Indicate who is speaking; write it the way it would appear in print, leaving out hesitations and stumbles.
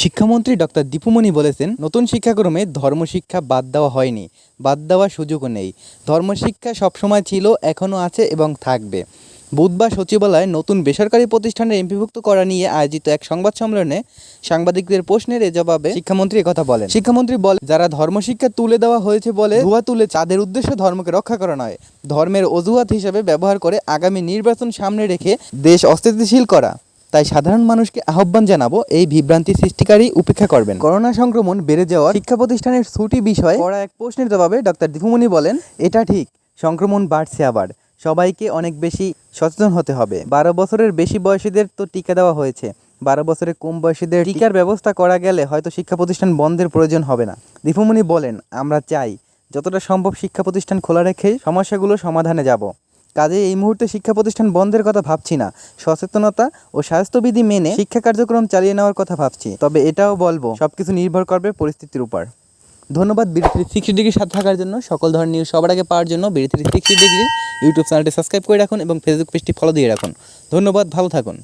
Speaker 1: শিক্ষামন্ত্রী ডক্টর দীপুমনি বলেছেন, নতুন শিক্ষাক্রমে ধর্মশিক্ষা বাদ দেওয়া হয়নি, বাদ দেওয়ার সুযোগও নেই। ধর্মশিক্ষা সবসময় ছিল, এখনও আছে এবং থাকবে। বুধবার সচিবালয়ে নতুন বেসরকারি প্রতিষ্ঠানের এমপিভুক্ত করা নিয়ে আয়োজিত এক সংবাদ সম্মেলনে সাংবাদিকদের প্রশ্নের জবাবে শিক্ষামন্ত্রী একথা বলেন। শিক্ষামন্ত্রী বলেন, যারা ধর্মশিক্ষা তুলে দেওয়া হয়েছে বলে ধোঁয়া তুলে তাদের উদ্দেশ্য ধর্মকে রক্ষা করা নয়, ধর্মের অজুহাত হিসেবে ব্যবহার করে আগামী নির্বাচন সামনে রেখে দেশ অস্থিতিশীল করা। তাই সাধারণ মানুষকে আহ্বান জানাবো, এই বিভ্রান্তি সৃষ্টিকারী উপেক্ষা করবেন। করোনা সংক্রমণ বেড়ে যাওয়া শিক্ষা প্রতিষ্ঠানের ছুটি বিষয়ে করা এক প্রশ্নের জবাবে ডক্টর দীপুমনি বলেন, এটা ঠিক, সংক্রমণ বাড়ছে, আবার সবাইকে অনেক বেশি সচেতন হতে হবে। 12 বছরের বেশি বয়সীদের তো টিকা দেওয়া হয়েছে, 12 বছরের কম বয়সীদের টিকার ব্যবস্থা করা গেলে হয়তো শিক্ষা প্রতিষ্ঠান বন্ধের প্রয়োজন হবে না। দীপুমনি বলেন, আমরা চাই যতটা সম্ভব শিক্ষা প্রতিষ্ঠান খোলা রেখে সমস্যাগুলো সমাধানে যাব। কাজে এই মুহূর্তে শিক্ষা প্রতিষ্ঠান বন্ধের কথা ভাবছি না, সচেতনতা ও স্বাস্থ্যবিধি মেনে শিক্ষা কার্যক্রম চালিয়ে নেওয়ার কথা ভাবছি। তবে এটাও বলবো, সবকিছু নির্ভর করবে পরিস্থিতির উপর। ধন্যবাদ বিডি 360 ডিগ্রির সাথে থাকার জন্য। সকল ধরনের নিউজ সবার আগে পাওয়ার জন্য বিডি 360 ডিগ্রি ইউটিউব চ্যানেলটি সাবস্ক্রাইব করে রাখুন এবং ফেসবুক পেজটি ফলো দিয়ে রাখুন। ধন্যবাদ, ভালো থাকুন।